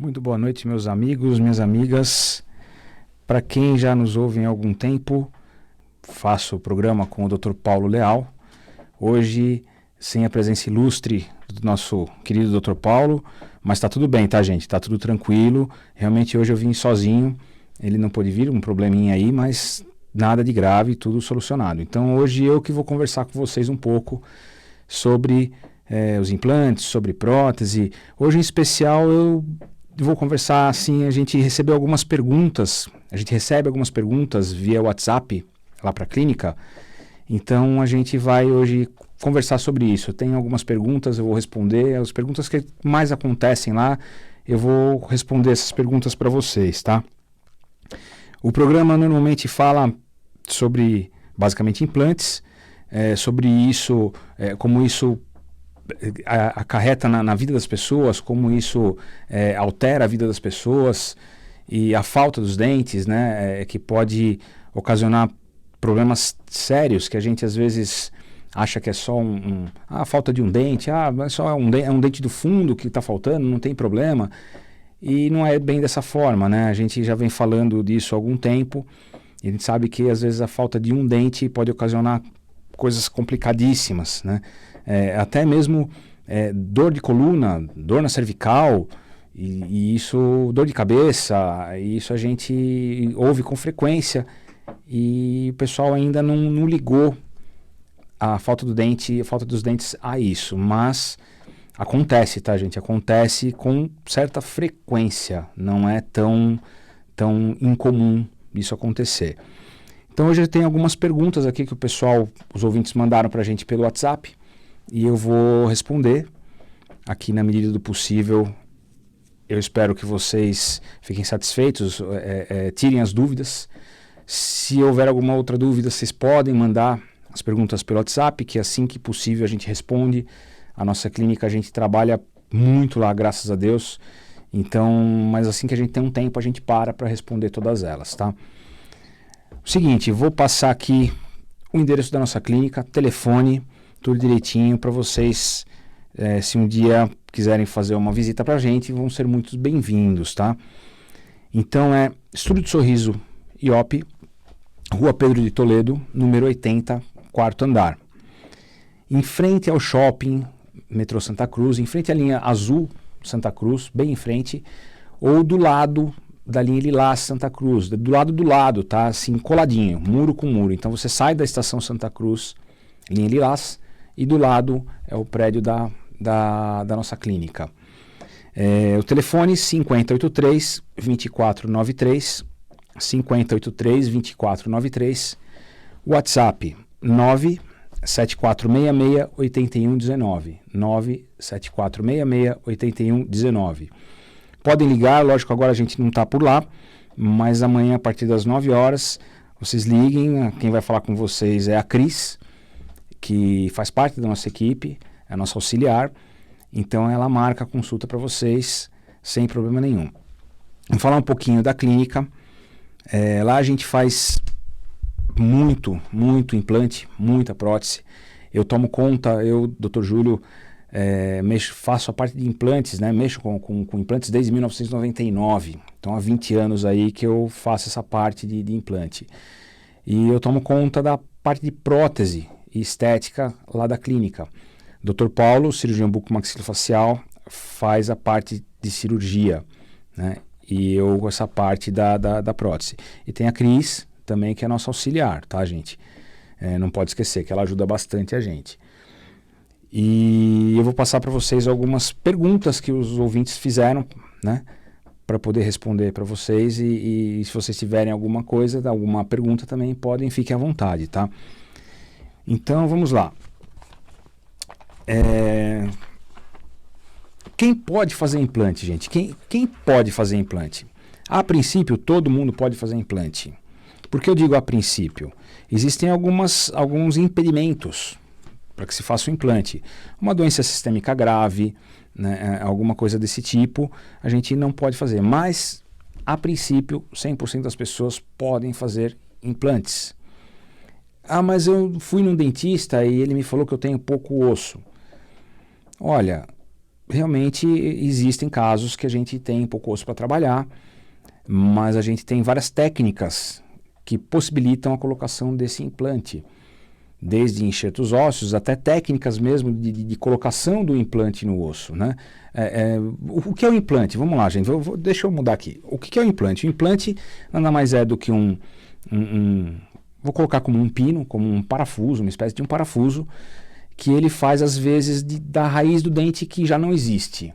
Muito boa noite, meus amigos, minhas amigas. Para quem já nos ouve em algum tempo, faço o programa com o Dr. Paulo Leal. Hoje, sem a presença ilustre do nosso querido Dr. Paulo, mas está tudo bem, tá, gente? Está tudo tranquilo. Realmente hoje eu vim sozinho, ele não pôde vir, um probleminha aí, mas nada de grave, tudo solucionado. Então hoje eu que vou conversar com vocês um pouco sobre os implantes, sobre prótese. Hoje em especial eu vou conversar assim, a gente recebe algumas perguntas via WhatsApp lá para a clínica, então a gente vai hoje conversar sobre isso. Tem algumas perguntas, eu vou responder, as perguntas que mais acontecem lá, eu vou responder essas perguntas para vocês, tá? O programa normalmente fala sobre, basicamente, implantes, sobre isso, como isso acarreta na vida das pessoas, como isso altera a vida das pessoas e a falta dos dentes, né, que pode ocasionar problemas sérios que a gente às vezes acha que é só a falta de um dente, é só um dente do fundo que está faltando, não tem problema. E não é bem dessa forma, né? A gente já vem falando disso há algum tempo e a gente sabe que às vezes a falta de um dente pode ocasionar coisas complicadíssimas, né? Até mesmo dor de coluna, dor na cervical, e isso, dor de cabeça, e isso a gente ouve com frequência e o pessoal ainda não ligou a falta dos dentes a isso, mas acontece, tá, gente? Acontece com certa frequência, não é tão incomum isso acontecer. Então hoje tem algumas perguntas aqui que os ouvintes mandaram para a gente pelo WhatsApp e eu vou responder aqui na medida do possível. Eu espero que vocês fiquem satisfeitos, tirem as dúvidas. Se houver alguma outra dúvida, vocês podem mandar as perguntas pelo WhatsApp, que assim que possível a gente responde. A nossa clínica, a gente trabalha muito lá, graças a Deus. Então, mas assim que a gente tem um tempo, a gente para responder todas elas, tá? O seguinte, vou passar aqui o endereço da nossa clínica, telefone, tudo direitinho para vocês, se um dia quiserem fazer uma visita para a gente, vão ser muito bem-vindos, tá? Então Estúdio de Sorriso IOP, Rua Pedro de Toledo, número 80, quarto andar. Em frente ao shopping Metrô Santa Cruz, em frente à linha azul Santa Cruz, bem em frente, ou do lado da linha Lilás Santa Cruz, do lado, tá? Assim, coladinho, muro com muro. Então você sai da estação Santa Cruz, linha Lilás, e do lado é o prédio da nossa clínica. O telefone 5083-2493, 5083-2493, WhatsApp 97466-8119, 97466-8119. Podem ligar, lógico, agora a gente não está por lá, mas amanhã a partir das 9 horas, vocês liguem, quem vai falar com vocês é a Cris, que faz parte da nossa equipe, é a nossa auxiliar, então ela marca a consulta para vocês sem problema nenhum. Vamos falar um pouquinho da clínica. Lá a gente faz muito implante, muita prótese. Eu tomo conta, Dr. Júlio, faço a parte de implantes, né? Mexo com implantes desde 1999. Então há 20 anos aí que eu faço essa parte de implante. E eu tomo conta da parte de prótese e estética lá da clínica. Dr. Paulo, cirurgião bucomaxilofacial, faz a parte de cirurgia, né? E eu essa parte da prótese. E tem a Cris também, que é nossa auxiliar, tá, gente? Não pode esquecer que ela ajuda bastante a gente. E eu vou passar para vocês algumas perguntas que os ouvintes fizeram, né? Para poder responder para vocês. E se vocês tiverem alguma pergunta também, fiquem à vontade, tá? Então, vamos lá. Quem pode fazer implante, gente? Quem pode fazer implante? A princípio, todo mundo pode fazer implante. Por que eu digo a princípio? Existem alguns impedimentos para que se faça o implante. Uma doença sistêmica grave, né, alguma coisa desse tipo, a gente não pode fazer. Mas, a princípio, 100% das pessoas podem fazer implantes. Mas eu fui num dentista e ele me falou que eu tenho pouco osso. Olha, realmente existem casos que a gente tem pouco osso para trabalhar, mas a gente tem várias técnicas que possibilitam a colocação desse implante, desde enxertos ósseos até técnicas mesmo de colocação do implante no osso, né? O que é o implante? Vamos lá, gente, deixa eu mudar aqui. O que é o implante? O implante nada mais é do que vou colocar como um pino, como um parafuso, uma espécie de um parafuso, que ele faz às vezes da raiz do dente que já não existe,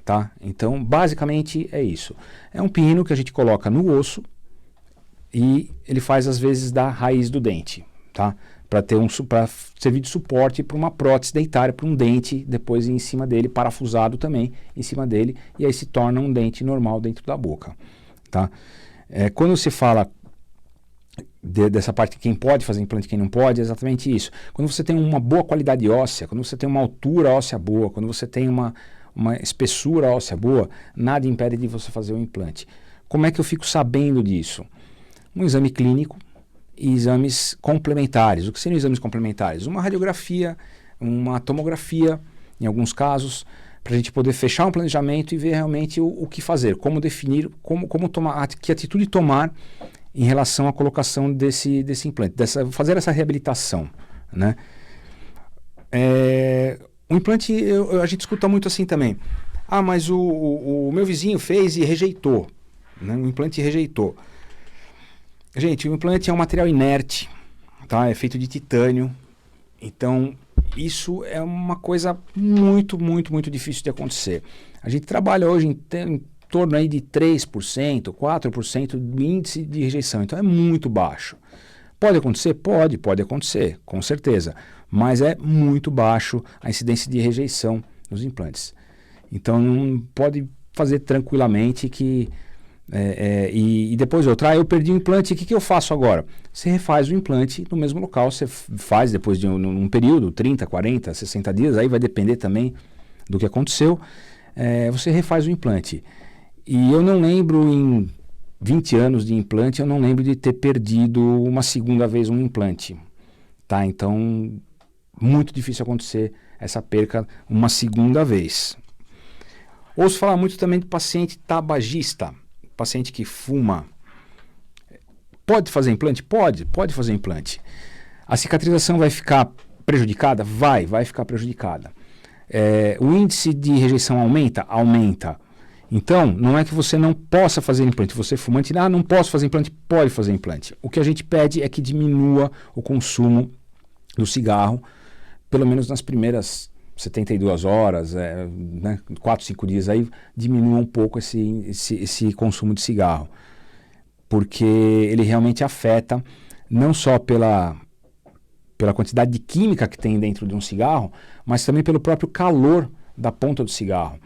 tá? Então, basicamente é isso. É um pino que a gente coloca no osso e ele faz às vezes da raiz do dente, tá? Para servir de suporte para uma prótese dentária, para um dente depois em cima dele, parafusado também em cima dele, e aí se torna um dente normal dentro da boca, tá? Quando se fala dessa parte de quem pode fazer implante e quem não pode, é exatamente isso. Quando você tem uma boa qualidade óssea, quando você tem uma altura óssea boa, quando você tem uma espessura óssea boa, nada impede de você fazer o implante. Como é que eu fico sabendo disso? Um exame clínico e exames complementares. O que seriam exames complementares? Uma radiografia, uma tomografia, em alguns casos, para a gente poder fechar um planejamento e ver realmente o que fazer, como definir, como tomar, que atitude tomar em relação à colocação desse implante, fazer essa reabilitação, né? O implante, a gente escuta muito assim também. Ah, mas o meu vizinho fez e rejeitou, né? O implante rejeitou. Gente, o implante é um material inerte, tá? É feito de titânio. Então, isso é uma coisa muito, muito, muito difícil de acontecer. A gente trabalha hoje em torno aí de 3%, 4% do índice de rejeição. Então, é muito baixo. Pode acontecer? Pode acontecer, com certeza. Mas é muito baixo a incidência de rejeição nos implantes. Então, pode fazer tranquilamente que... e depois eu perdi o implante, o que eu faço agora? Você refaz o implante no mesmo local, você faz depois de um período, 30, 40, 60 dias, aí vai depender também do que aconteceu, você refaz o implante. E eu não lembro, em 20 anos de implante, eu não lembro de ter perdido uma segunda vez um implante, tá? Então, muito difícil acontecer essa perca uma segunda vez. Ouço falar muito também de paciente tabagista, paciente que fuma. Pode fazer implante? Pode fazer implante. A cicatrização vai ficar prejudicada? Vai ficar prejudicada. O índice de rejeição aumenta. Então, não é que você não possa fazer implante. Você fumante, não posso fazer implante, pode fazer implante. O que a gente pede é que diminua o consumo do cigarro, pelo menos nas primeiras 72 horas, 4, 5 dias, aí diminua um pouco esse consumo de cigarro. Porque ele realmente afeta, não só pela quantidade de química que tem dentro de um cigarro, mas também pelo próprio calor da ponta do cigarro.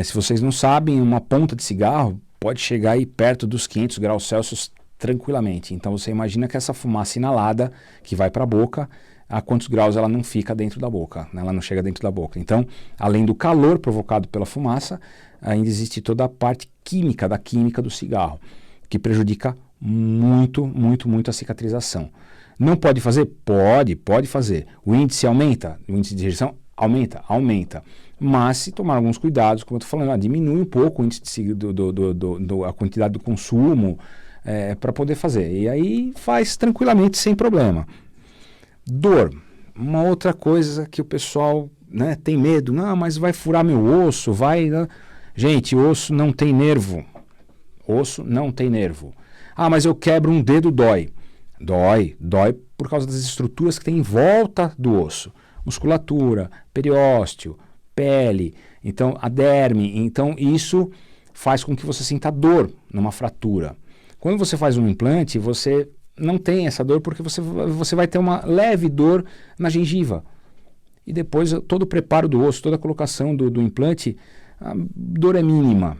Se vocês não sabem, uma ponta de cigarro pode chegar aí perto dos 500 graus Celsius tranquilamente. Então você imagina que essa fumaça inalada que vai para a boca, a quantos graus ela não fica dentro da boca, né? Ela não chega dentro da boca. Então, além do calor provocado pela fumaça, ainda existe toda a parte química da química do cigarro, que prejudica muito, muito, muito a cicatrização. Não pode fazer? Pode fazer. O índice aumenta? O índice de rejeição aumenta. Mas se tomar alguns cuidados, como eu estou falando, diminui um pouco o índice a quantidade do consumo para poder fazer. E aí faz tranquilamente, sem problema. Dor. Uma outra coisa que o pessoal tem medo. Não, mas vai furar meu osso, vai... Né? Gente, osso não tem nervo. Osso não tem nervo. Ah, mas eu quebro um dedo, dói. Dói por causa das estruturas que tem em volta do osso. Musculatura, periósteo, pele, então a derme. Então isso faz com que você sinta dor numa fratura. Quando você faz um implante, você não tem essa dor porque você vai ter uma leve dor na gengiva. E depois todo o preparo do osso, toda a colocação do implante, a dor é mínima.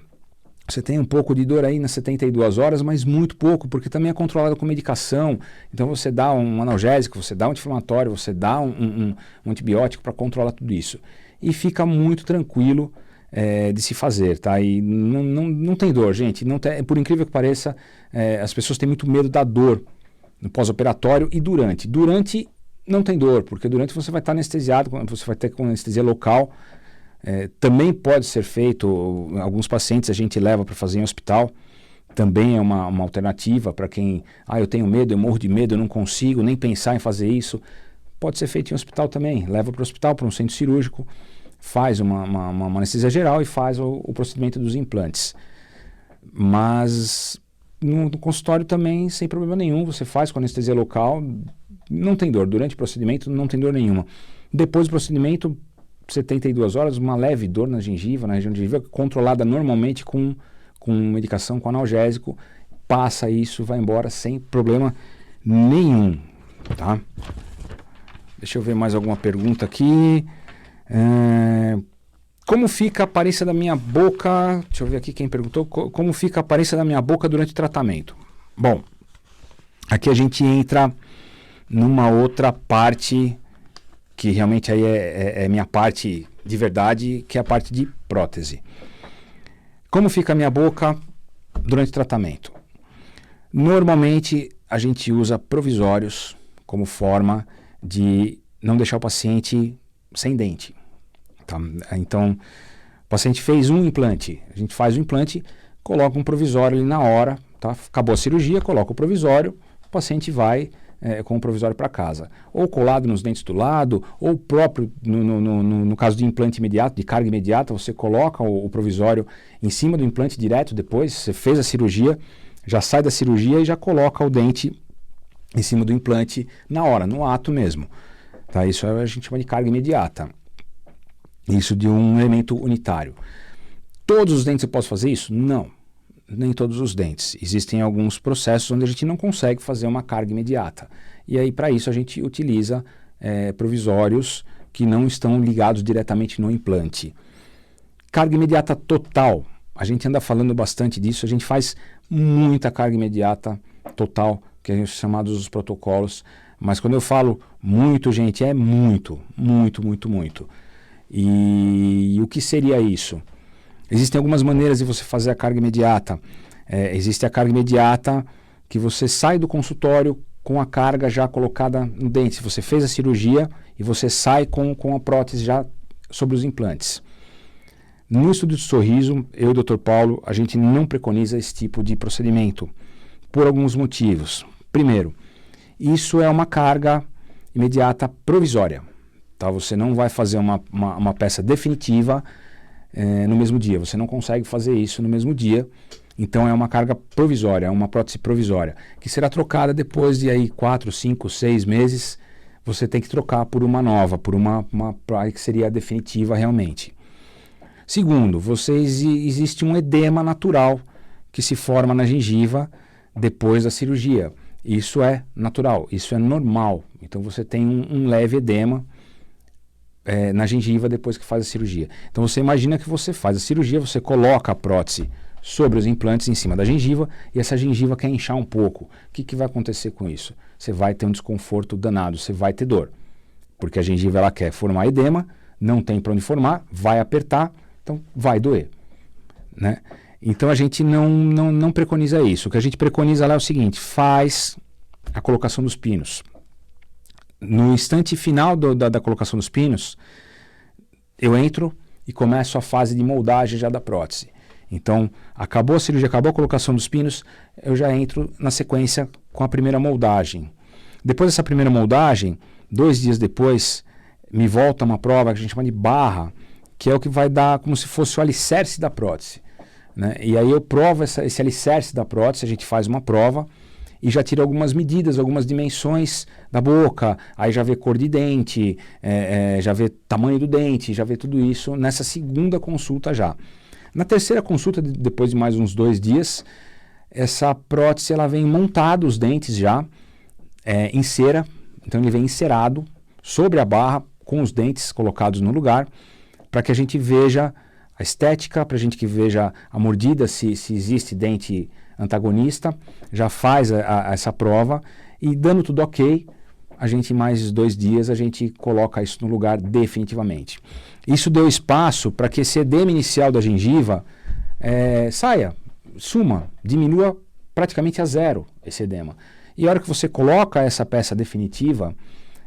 Você tem um pouco de dor aí nas 72 horas, mas muito pouco, porque também é controlado com medicação. Então você dá um analgésico, você dá um anti-inflamatório, você dá um antibiótico para controlar tudo isso. E fica muito tranquilo de se fazer, tá? E não tem dor, gente. Não tem, por incrível que pareça, as pessoas têm muito medo da dor no pós-operatório e durante. Durante não tem dor, porque durante você vai estar anestesiado, você vai ter com anestesia local, Também pode ser feito, alguns pacientes a gente leva para fazer em hospital, também é uma alternativa para quem, eu tenho medo, eu morro de medo, eu não consigo nem pensar em fazer isso. Pode ser feito em hospital também, leva para o hospital, para um centro cirúrgico, faz uma anestesia geral e faz o procedimento dos implantes. Mas no consultório também, sem problema nenhum, você faz com anestesia local, não tem dor, durante o procedimento não tem dor nenhuma. Depois do procedimento, 72 horas, uma leve dor na gengiva, na região de gengiva, controlada normalmente com medicação, com analgésico, passa isso, vai embora sem problema nenhum, tá? Deixa eu ver mais alguma pergunta aqui. Como fica a aparência da minha boca? Deixa eu ver aqui quem perguntou. Como fica a aparência da minha boca durante o tratamento? Bom, aqui a gente entra numa outra parte que realmente aí é minha parte de verdade, que é a parte de prótese. Como fica a minha boca durante o tratamento? Normalmente a gente usa provisórios como forma de não deixar o paciente sem dente. Tá? Então, o paciente fez um implante, a gente faz o implante, coloca um provisório ali na hora, tá? Acabou a cirurgia, coloca o provisório, o paciente vai com o provisório para casa. Ou colado nos dentes do lado, ou próprio, no caso de implante imediato, de carga imediata, você coloca o provisório em cima do implante direto depois, você fez a cirurgia, já sai da cirurgia e já coloca o dente em cima do implante na hora, no ato mesmo. Tá? Isso a gente chama de carga imediata. Isso de um elemento unitário. Todos os dentes eu posso fazer isso? Não, nem todos os dentes. Existem alguns processos onde a gente não consegue fazer uma carga imediata. E aí, para isso, a gente utiliza provisórios que não estão ligados diretamente no implante. Carga imediata total. A gente anda falando bastante disso. A gente faz muita carga imediata total, que são chamados os protocolos. Mas quando eu falo muito, gente, é muito, muito, muito, muito. E o que seria isso? Existem algumas maneiras de você fazer a carga imediata. Existe a carga imediata que você sai do consultório com a carga já colocada no dente. Se você fez a cirurgia e você sai com a prótese já sobre os implantes. No estudo de sorriso, eu e o Dr. Paulo, a gente não preconiza esse tipo de procedimento por alguns motivos. Primeiro, isso é uma carga imediata provisória. Tá? Você não vai fazer uma peça definitiva no mesmo dia. Você não consegue fazer isso no mesmo dia. Então é uma carga provisória, é uma prótese provisória, que será trocada depois de aí 4, 5, 6 meses. Você tem que trocar por uma nova, por uma que seria a definitiva realmente. Segundo, existe um edema natural que se forma na gengiva depois da cirurgia. Isso é natural, isso é normal. Então você tem um leve edema na gengiva depois que faz a cirurgia. Então você imagina que você faz a cirurgia, você coloca a prótese sobre os implantes em cima da gengiva e essa gengiva quer inchar um pouco. O que vai acontecer com isso? Você vai ter um desconforto danado, você vai ter dor. Porque a gengiva ela quer formar edema, não tem para onde formar, vai apertar, então vai doer. Né? Então a gente não preconiza isso. O que a gente preconiza lá é o seguinte: faz a colocação dos pinos. No instante final da colocação dos pinos, eu entro e começo a fase de moldagem já da prótese. Então, acabou a cirurgia, acabou a colocação dos pinos, eu já entro na sequência com a primeira moldagem. Depois dessa primeira moldagem, 2 dias depois, me volta uma prova que a gente chama de barra, que é o que vai dar como se fosse o alicerce da prótese. Né? E aí eu provo esse alicerce da prótese, a gente faz uma prova e já tira algumas medidas, algumas dimensões da boca, aí já vê cor de dente, já vê tamanho do dente, já vê tudo isso nessa segunda consulta já. Na terceira consulta, depois de mais uns 2 dias, essa prótese ela vem montada os dentes já, em cera, então ele vem encerado sobre a barra com os dentes colocados no lugar, para que a gente veja a estética, para a gente que veja a mordida, se existe dente antagonista, já faz essa prova e dando tudo ok, a gente em mais 2 dias a gente coloca isso no lugar definitivamente. Isso deu espaço para que esse edema inicial da gengiva saia, suma, diminua praticamente a zero esse edema. E a hora que você coloca essa peça definitiva,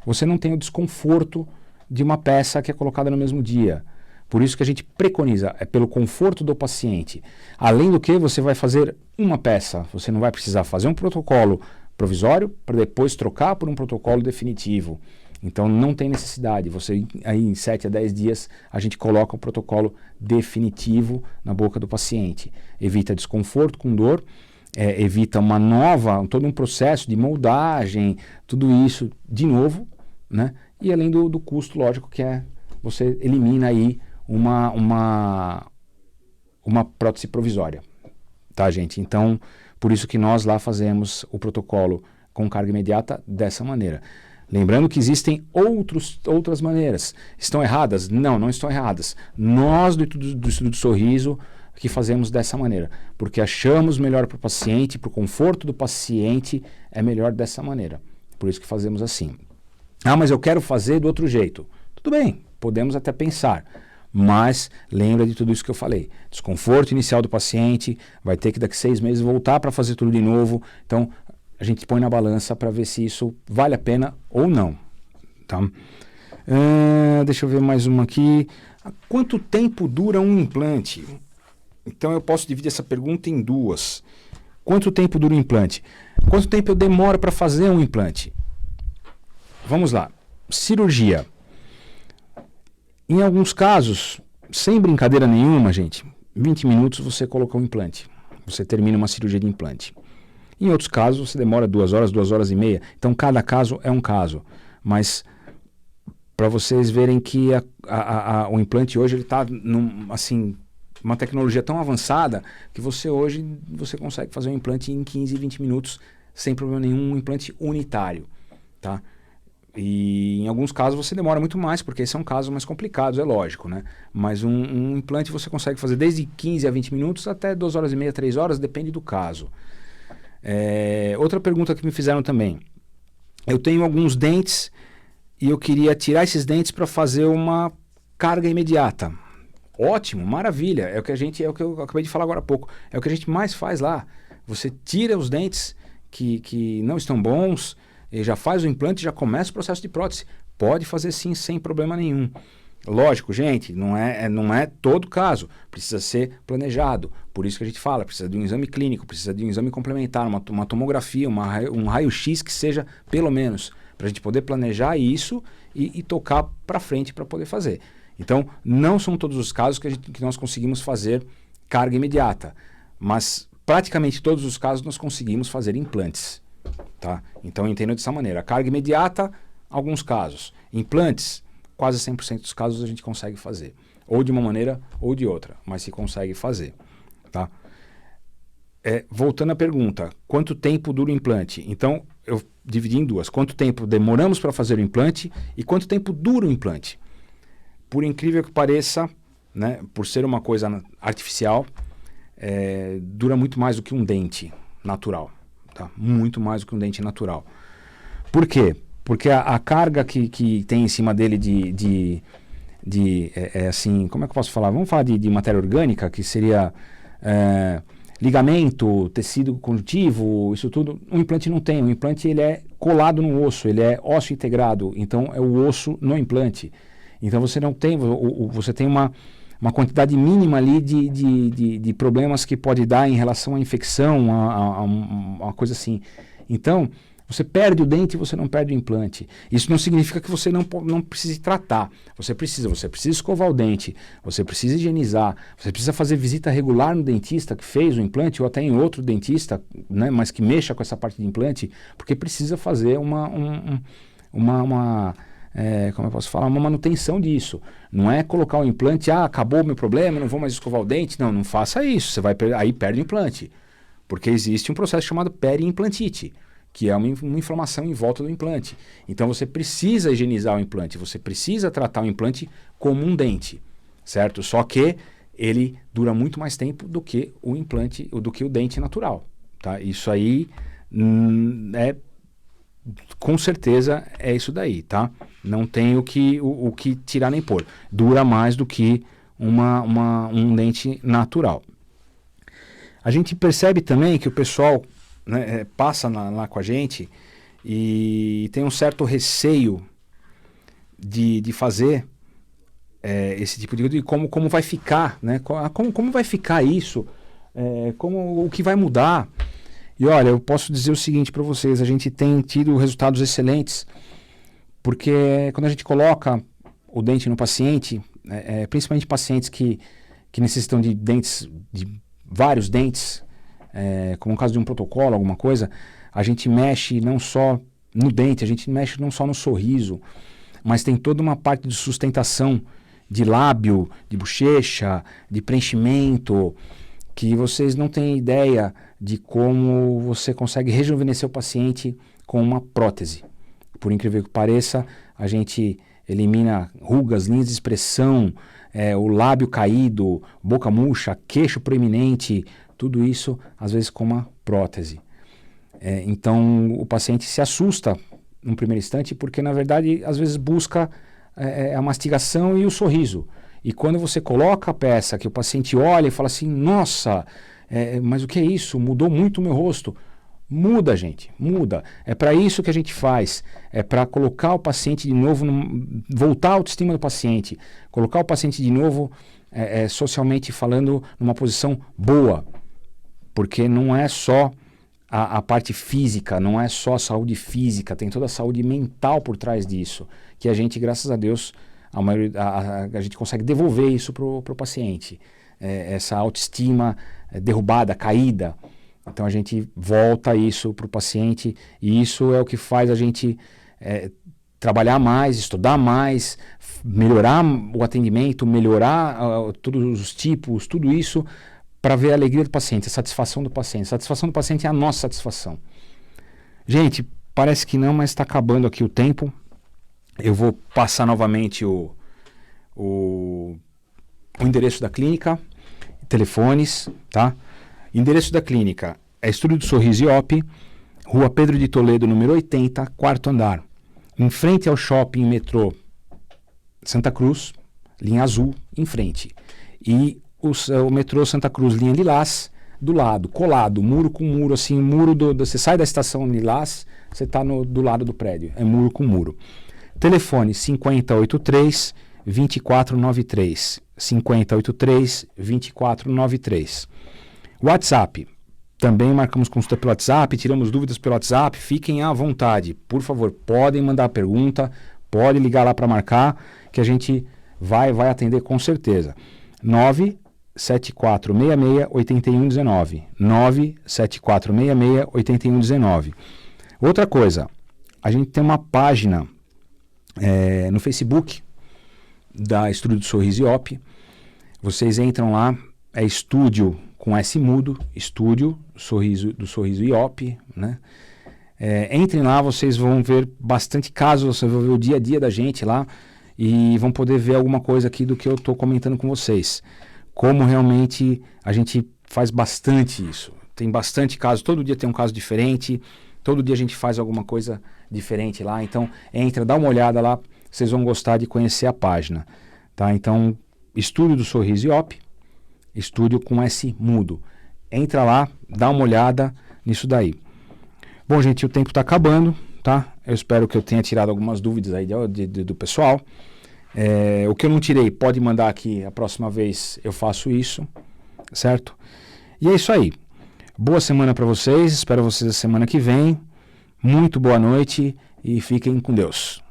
você não tem o desconforto de uma peça que é colocada no mesmo dia. Por isso que a gente preconiza, é pelo conforto do paciente. Além do que, você vai fazer uma peça, você não vai precisar fazer um protocolo provisório para depois trocar por um protocolo definitivo. Então não tem necessidade, você aí em 7 a 10 dias a gente coloca um protocolo definitivo na boca do paciente. Evita desconforto com dor, evita todo um processo de moldagem, tudo isso de novo, né? E além do custo, lógico, que você elimina aí uma prótese provisória, tá, gente? Então, por isso que nós lá fazemos o protocolo com carga imediata dessa maneira. Lembrando que existem outras maneiras. Estão erradas? Não, não estão erradas. Nós do Estudo do Sorriso que fazemos dessa maneira, porque achamos melhor para o paciente, para o conforto do paciente, é melhor dessa maneira. Por isso que fazemos assim. Ah, mas eu quero fazer do outro jeito. Tudo bem, podemos até pensar, mas lembra de tudo isso que eu falei. Desconforto inicial do paciente, vai ter que daqui 6 meses voltar para fazer tudo de novo. Então, a gente põe na balança para ver se isso vale a pena ou não. Tá? Deixa eu ver mais uma aqui. Quanto tempo dura um implante? Então, eu posso dividir essa pergunta em duas. Quanto tempo dura um implante? Quanto tempo eu demoro para fazer um implante? Vamos lá. Cirurgia. Em alguns casos, sem brincadeira nenhuma, gente, 20 minutos você coloca um implante. Você termina uma cirurgia de implante. Em outros casos, você demora 2 horas, 2 horas e meia. Então, cada caso é um caso. Mas, para vocês verem que o implante hoje está uma tecnologia tão avançada que você consegue fazer um implante em 15, 20 minutos sem problema nenhum, um implante unitário. Tá? E em alguns casos você demora muito mais, porque são casos mais complicados, é lógico, né? Mas um implante você consegue fazer desde 15 a 20 minutos até 2 horas e meia, 3 horas, depende do caso. Outra pergunta que me fizeram também. Eu tenho alguns dentes e eu queria tirar esses dentes para fazer uma carga imediata. Ótimo, maravilha. É o que eu acabei de falar agora há pouco. É o que a gente mais faz lá. Você tira os dentes que não estão bons, e já faz o implante, já começa o processo de prótese. Pode fazer sim, sem problema nenhum. Lógico, gente, não é todo caso. Precisa ser planejado. Por isso que a gente fala, precisa de um exame clínico, precisa de um exame complementar, uma tomografia, um raio-x que seja, pelo menos, para a gente poder planejar isso e tocar para frente para poder fazer. Então, não são todos os casos que nós conseguimos fazer carga imediata, mas praticamente todos os casos nós conseguimos fazer implantes. Tá? Então, entendo dessa maneira. Carga imediata, alguns casos. Implantes, quase 100% dos casos a gente consegue fazer. Ou de uma maneira ou de outra, mas se consegue fazer. Tá? Voltando à pergunta, quanto tempo dura o implante? Então, eu dividi em duas. Quanto tempo demoramos para fazer o implante e quanto tempo dura o implante? Por incrível que pareça, né, por ser uma coisa artificial, dura muito mais do que um dente natural. Tá? Muito mais do que um dente natural. Por quê? Porque a carga que tem em cima dele assim, como é que eu posso falar? Vamos falar de matéria orgânica, que seria ligamento, tecido conjuntivo, isso tudo. Um implante não tem. Um implante ele é colado no osso, ele é osso integrado. Então é o osso no implante. Então você não tem, você tem uma quantidade mínima ali de problemas que pode dar em relação à infecção, a uma coisa assim. Então, você perde o dente e você não perde o implante. Isso não significa que você não precise tratar. Você precisa escovar o dente, você precisa higienizar, você precisa fazer visita regular no dentista que fez o implante ou até em outro dentista, né, mas que mexa com essa parte de implante, porque precisa fazer como eu posso falar, uma manutenção disso. Não é colocar o implante, acabou o meu problema, não vou mais escovar o dente. Não, não faça isso, você vai aí perde o implante. Porque existe um processo chamado peri-implantite, que é uma inflamação em volta do implante. Então você precisa higienizar o implante, você precisa tratar o implante como um dente, certo? Só que ele dura muito mais tempo do que o implante, do que o dente natural, tá? Isso aí com certeza é isso daí, tá? Não tem o que tirar nem pôr. Dura mais do que um dente natural. A gente percebe também que o pessoal, né, passa lá com a gente e tem um certo receio de fazer esse tipo de como vai ficar, né? Como vai ficar isso, o que vai mudar. E olha, eu posso dizer o seguinte para vocês, a gente tem tido resultados excelentes, porque quando a gente coloca o dente no paciente, principalmente pacientes que necessitam de dentes, de vários dentes, como no caso de um protocolo, alguma coisa, a gente mexe não só no dente, a gente mexe não só no sorriso, mas tem toda uma parte de sustentação de lábio, de bochecha, de preenchimento, que vocês não têm ideia de como você consegue rejuvenescer o paciente com uma prótese. Por incrível que pareça, a gente elimina rugas, linhas de expressão, o lábio caído, boca murcha, queixo proeminente, tudo isso às vezes com uma prótese. Então o paciente se assusta no primeiro instante porque na verdade às vezes busca a mastigação e o sorriso. E quando você coloca a peça que o paciente olha e fala assim, nossa, mas o que é isso? Mudou muito o meu rosto. Muda, gente, muda. É para isso que a gente faz. É para colocar o paciente de novo, voltar a autoestima do paciente, colocar o paciente de novo, socialmente falando, numa posição boa. Porque não é só a parte física, não é só a saúde física, tem toda a saúde mental por trás disso, que a gente, graças a Deus, a gente consegue devolver isso para o paciente. Essa autoestima derrubada, caída. Então a gente volta isso para o paciente e isso é o que faz a gente trabalhar mais, estudar mais, melhorar o atendimento, melhorar todos os tipos, tudo isso para ver a alegria do paciente, a satisfação do paciente. A satisfação do paciente é a nossa satisfação. Gente, parece que não, mas está acabando aqui o tempo. Eu vou passar novamente o endereço da clínica, telefones, tá? Endereço da clínica é Estúdio do Sorriso IOP, Rua Pedro de Toledo, número 80, quarto andar. Em frente ao shopping metrô Santa Cruz, linha azul, em frente. E o metrô Santa Cruz, linha Lilás, do lado, colado, muro com muro, assim, você sai da estação Lilás, você está do lado do prédio, é muro com muro. Telefone 5083-2493, 5083-2493. WhatsApp, também marcamos consulta pelo WhatsApp, tiramos dúvidas pelo WhatsApp, fiquem à vontade, por favor, podem mandar pergunta, podem ligar lá para marcar, que a gente vai atender com certeza. 97466-8119, 97466-8119. Outra coisa, a gente tem uma página no Facebook da Estúdio do Sorriso IOP, vocês entram lá, é estúdio com S mudo, Estúdio do Sorriso IOP, né? Entrem lá, vocês vão ver bastante casos, vocês vão ver o dia a dia da gente lá e vão poder ver alguma coisa aqui do que eu estou comentando com vocês. Como realmente a gente faz bastante isso. Tem bastante casos, todo dia tem um caso diferente, todo dia a gente faz alguma coisa diferente lá. Então, entra, dá uma olhada lá, vocês vão gostar de conhecer a página. Tá? Então, Estúdio do Sorriso IOP, Estúdio com S mudo. Entra lá, dá uma olhada nisso daí. Bom, gente, o tempo está acabando, tá? Eu espero que eu tenha tirado algumas dúvidas aí do pessoal. O que eu não tirei, pode mandar aqui, a próxima vez eu faço isso, certo? E é isso aí. Boa semana para vocês, espero vocês a semana que vem. Muito boa noite e fiquem com Deus.